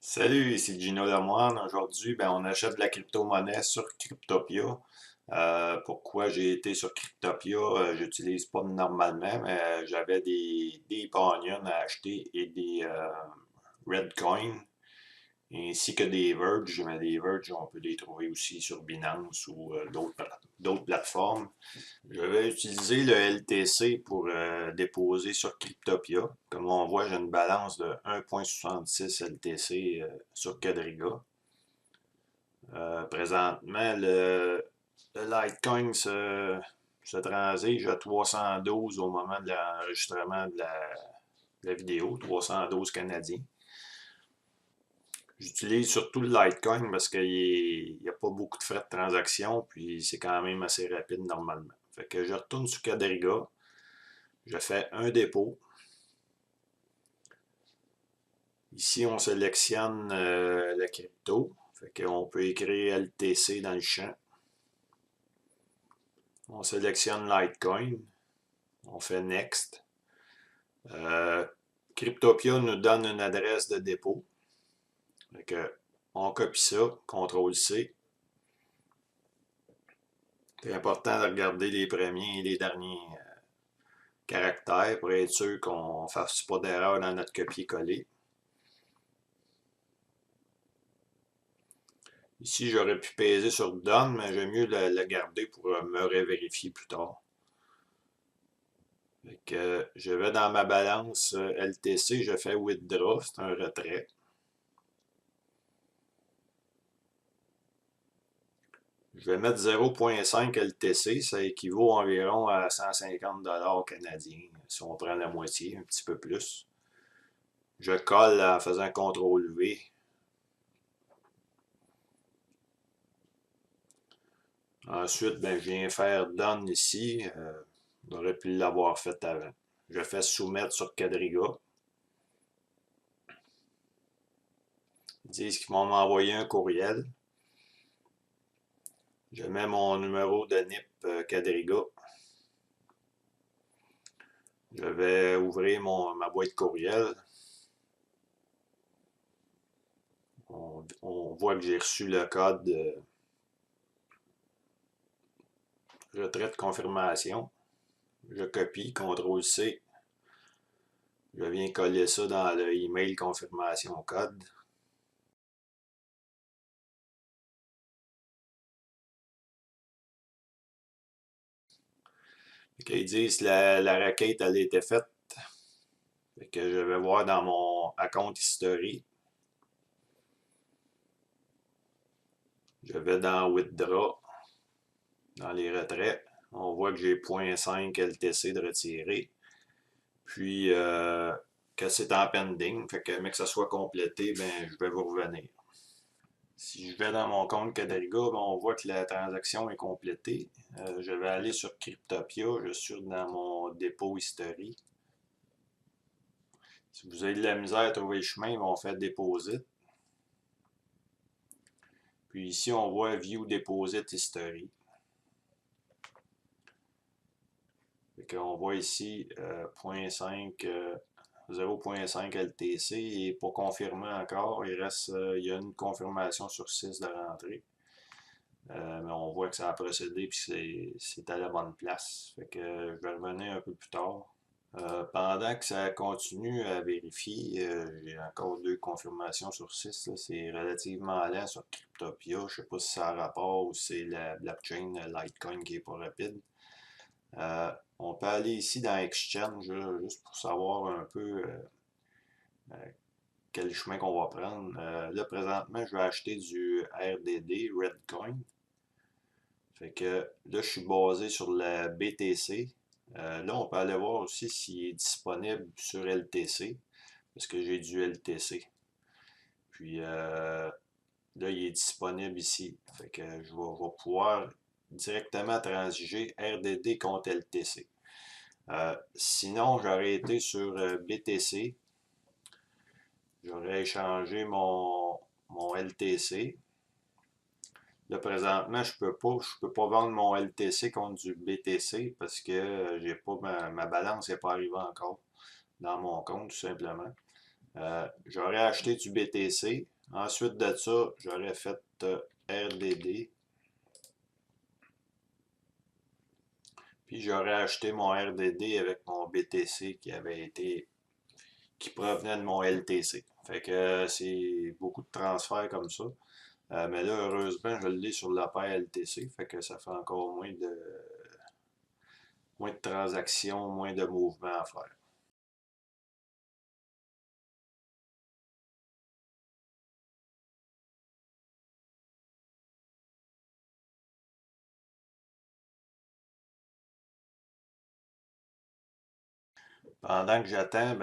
Salut, ici Gino Lemoine. Aujourd'hui, on achète de la crypto-monnaie sur Cryptopia. Pourquoi j'ai été sur Cryptopia? J'utilise pas normalement, mais j'avais des Onion à acheter et des Redcoin, ainsi que des Verge. Mais des Verge, on peut les trouver aussi sur Binance ou d'autres plateformes. Je vais utiliser le LTC pour déposer sur Cryptopia. Comme on voit, j'ai une balance de 1,66 LTC sur Quadriga. Présentement, le Litecoin se transige à 312 au moment de l'enregistrement de la vidéo, 312 canadiens. J'utilise surtout le Litecoin parce qu'il n'y a pas beaucoup de frais de transaction, puis c'est quand même assez rapide normalement. Fait que je retourne sur Quadriga, je fais un dépôt. Ici, on sélectionne la crypto, fait qu'on peut écrire LTC dans le champ. On sélectionne Litecoin, on fait Next. Cryptopia nous donne une adresse de dépôt. Fait que on copie ça, CTRL-C. C'est important de regarder les premiers et les derniers caractères pour être sûr qu'on ne fasse pas d'erreur dans notre copier-coller. Ici, j'aurais pu peser sur Done, mais j'aime mieux le garder pour me revérifier plus tard. Fait que je vais dans ma balance LTC, je fais Withdraw, c'est un retrait. Je vais mettre 0,5 LTC, ça équivaut environ à 150 $ canadiens, si on prend la moitié, un petit peu plus. Je colle en faisant CTRL-V. Ensuite, je viens faire Done ici. J'aurais pu l'avoir fait avant. Je fais soumettre sur Quadriga. Ils disent qu'ils vont m'envoyer un courriel. Je mets mon numéro de NIP Quadriga. Je vais ouvrir ma boîte courriel. On voit que j'ai reçu le code retrait de confirmation. Je copie, CTRL-C. Je viens coller ça dans le email confirmation code. Ils disent que la requête a été faite. Fait que je vais voir dans mon account history. Je vais dans Withdraw, dans les retraits. On voit que j'ai 0,5 LTC de retirer. Puis que c'est en pending. Fait que, mais que ça soit complété, je vais vous revenir. Si je vais dans mon compte Quadriga, on voit que la transaction est complétée. Je vais aller sur Cryptopia. Je suis dans mon dépôt historique. Si vous avez de la misère à trouver le chemin, on fait Deposit. Puis ici, on voit View Deposit History. On voit ici 0,5 LTC et pour confirmer encore, il y a une confirmation sur 6 de rentrée. Mais on voit que ça a procédé et c'est à la bonne place. Fait que je vais revenir un peu plus tard. Pendant que ça continue à vérifier, j'ai encore 2 confirmations sur 6. C'est relativement lent sur Cryptopia. Je ne sais pas si ça a rapport ou si c'est la blockchain Litecoin qui n'est pas rapide. On peut aller ici dans Exchange, juste pour savoir un peu quel chemin qu'on va prendre. Là, présentement, je vais acheter du RDD, Redcoin. Fait que là, je suis basé sur la BTC. Là, on peut aller voir aussi s'il est disponible sur LTC, parce que j'ai du LTC. Puis là, il est disponible ici. Fait que je vais pouvoir directement transiger RDD contre LTC. Sinon, j'aurais été sur BTC. J'aurais échangé mon LTC. Là, présentement, je peux pas vendre mon LTC contre du BTC parce que j'ai pas ma balance n'est pas arrivée encore dans mon compte, tout simplement. J'aurais acheté du BTC. Ensuite de ça, j'aurais fait RDD. Puis j'aurais acheté mon RDD avec mon BTC qui provenait de mon LTC. Fait que c'est beaucoup de transferts comme ça. Mais là, heureusement, je l'ai sur la paire LTC. Fait que ça fait encore moins de transactions, moins de mouvements à faire. Pendant que j'attends,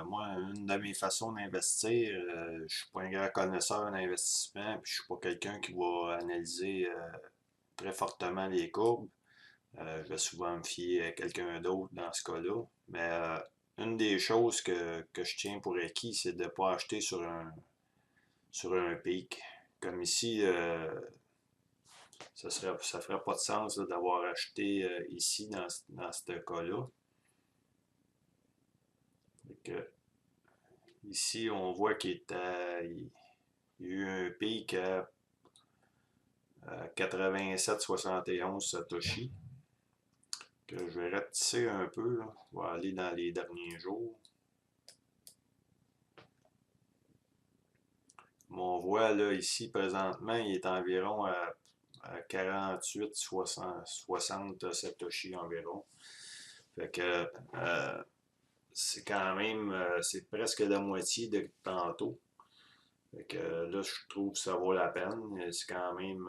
moi, une de mes façons d'investir, je suis pas un grand connaisseur d'investissement, puis je suis pas quelqu'un qui va analyser très fortement les courbes. Je vais souvent me fier à quelqu'un d'autre dans ce cas-là. Mais une des choses que je tiens pour acquis, c'est de ne pas acheter sur un pic. Comme ici, ça ferait pas de sens d'avoir acheté ici dans ce cas-là. Ici, on voit il y a eu un pic à 87,71 Satoshi, que je vais ratisser un peu, là. Je vais aller dans les derniers jours. On voit là, ici, présentement, il est environ à 48, 60 Satoshi environ. Fait que c'est quand même, c'est presque la moitié de tantôt. Fait que là, je trouve que ça vaut la peine. C'est quand même,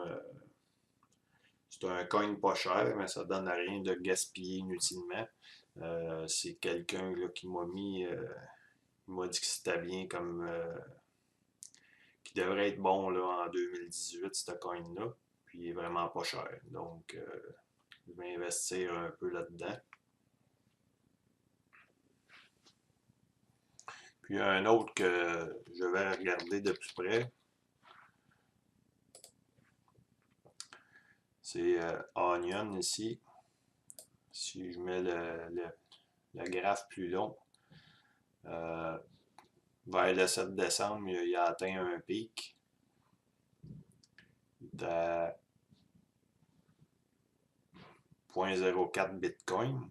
c'est un coin pas cher, mais ça donne à rien de gaspiller inutilement. C'est quelqu'un là, qui m'a dit que c'était bien comme, qui devrait être bon là, en 2018, ce coin-là. Puis il est vraiment pas cher. Donc, je vais investir un peu là-dedans. Puis un autre que je vais regarder de plus près, c'est Onion ici. Si je mets le graphe plus long, euh, vers le 7 décembre, il a atteint un pic de 0,04 Bitcoin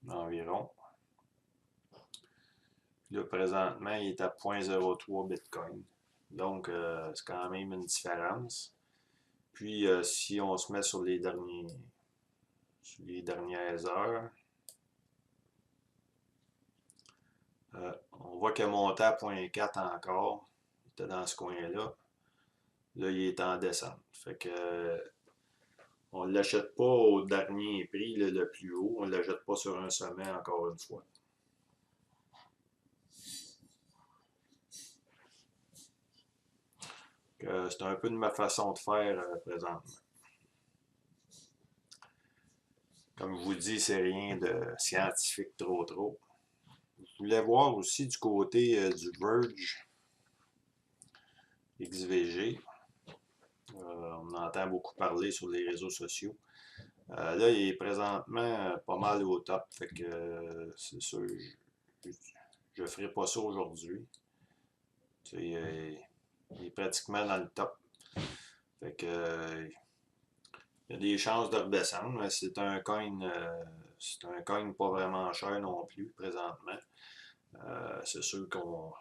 environ. Là, présentement, il est à 0,03 Bitcoin. Donc, c'est quand même une différence. Puis, si on se met sur les dernières heures, on voit qu'il a monté à 0,4 encore. Il était dans ce coin-là. Là, il est en descente. Fait que on ne l'achète pas au dernier prix, le plus haut. On ne l'achète pas sur un sommet, encore une fois. C'est un peu de ma façon de faire présentement. Comme je vous dis, c'est rien de scientifique trop. Je voulais voir aussi du côté du Verge XVG. On entend beaucoup parler sur les réseaux sociaux. Là, il est présentement pas mal au top. Fait que c'est sûr, je ne ferai pas ça aujourd'hui. Il est pratiquement dans le top. Fait que il y a des chances de redescendre, mais c'est un coin pas vraiment cher non plus présentement. C'est sûr qu'on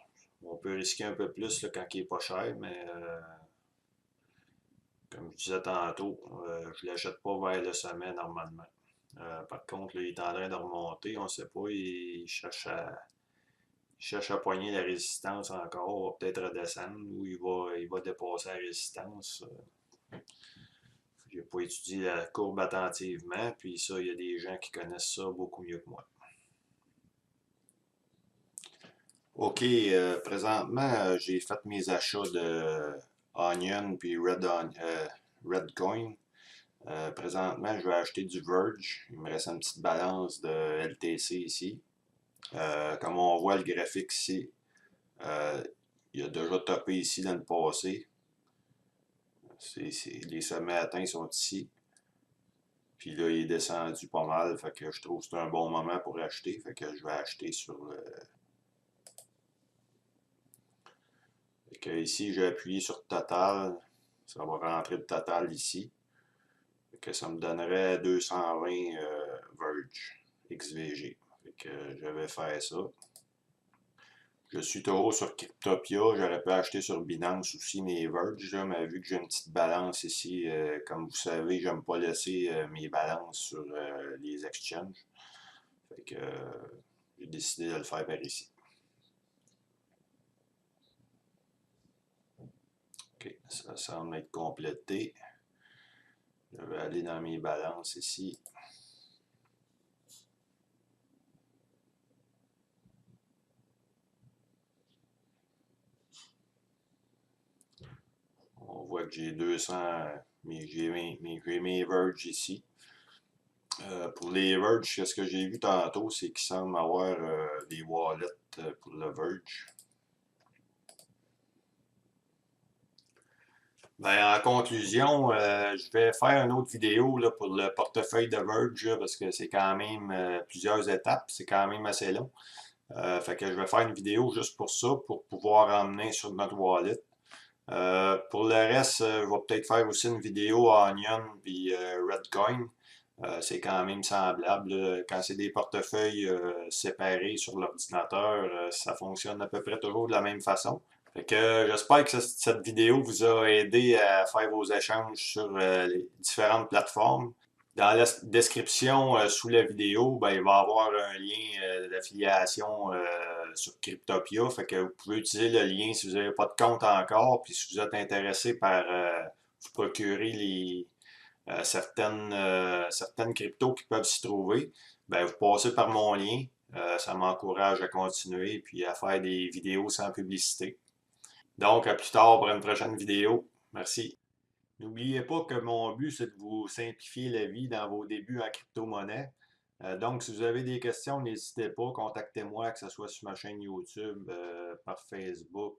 peut risquer un peu plus là, quand il est pas cher, mais comme je disais tantôt, je ne l'achète pas vers le sommet normalement. Par contre, là, il est en train de remonter, on ne sait pas, il cherche à poigner la résistance encore, peut-être redescendre, ou il va dépasser la résistance. Je n'ai pas étudié la courbe attentivement, puis ça, il y a des gens qui connaissent ça beaucoup mieux que moi. OK, présentement, j'ai fait mes achats de Onion puis Redcoin. Présentement, je vais acheter du Verge. Il me reste une petite balance de LTC ici. Comme on voit le graphique ici, il a déjà topé ici dans le passé. Les sommets atteints sont ici. Puis là, il est descendu pas mal. Fait que je trouve que c'est un bon moment pour acheter. Fait que je vais acheter sur le. Fait que ici, j'ai appuyé sur Total. Ça va rentrer le total ici. Fait que ça me donnerait 220 Verge XVG. Fait que je vais faire ça. Je suis toujours sur Cryptopia. J'aurais pu acheter sur Binance aussi mes Verge, là, mais vu que j'ai une petite balance ici, comme vous savez, j'aime pas laisser mes balances sur les exchanges. Fait que j'ai décidé de le faire par ici. OK, ça semble être complété. Je vais aller dans mes balances ici. On voit que j'ai 200, j'ai mes Verge ici. Pour les Verge, ce que j'ai vu tantôt, c'est qu'il semble avoir des wallets pour le Verge. Ben, en conclusion, je vais faire une autre vidéo là, pour le portefeuille de Verge là, parce que c'est quand même plusieurs étapes, c'est quand même assez long. Fait que je vais faire une vidéo juste pour ça, pour pouvoir emmener sur notre wallet. Pour le reste, je vais peut-être faire aussi une vidéo à Onion puis Redcoin. C'est quand même semblable, là. Quand c'est des portefeuilles séparés sur l'ordinateur, ça fonctionne à peu près toujours de la même façon. Fait que j'espère que cette vidéo vous a aidé à faire vos échanges sur les différentes plateformes. Dans la description sous la vidéo, ben, il va y avoir un lien d'affiliation sur Cryptopia. Fait que vous pouvez utiliser le lien si vous n'avez pas de compte encore, puis si vous êtes intéressé par vous procurer certaines cryptos qui peuvent s'y trouver, ben, vous passez par mon lien. Ça m'encourage à continuer puis à faire des vidéos sans publicité. Donc, à plus tard pour une prochaine vidéo. Merci. N'oubliez pas que mon but, c'est de vous simplifier la vie dans vos débuts en crypto-monnaie. Donc, si vous avez des questions, n'hésitez pas, contactez-moi, que ce soit sur ma chaîne YouTube, par Facebook,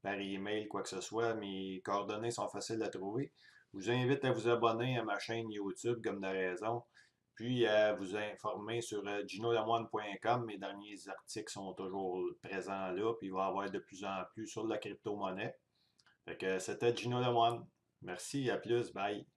par email, quoi que ce soit. Mes coordonnées sont faciles à trouver. Je vous invite à vous abonner à ma chaîne YouTube, comme de raison, puis à vous informer sur ginolemoine.com. Mes derniers articles sont toujours présents là, puis il va y avoir de plus en plus sur la crypto-monnaie. Fait que c'était Gino Lemoine. Merci, à plus, bye.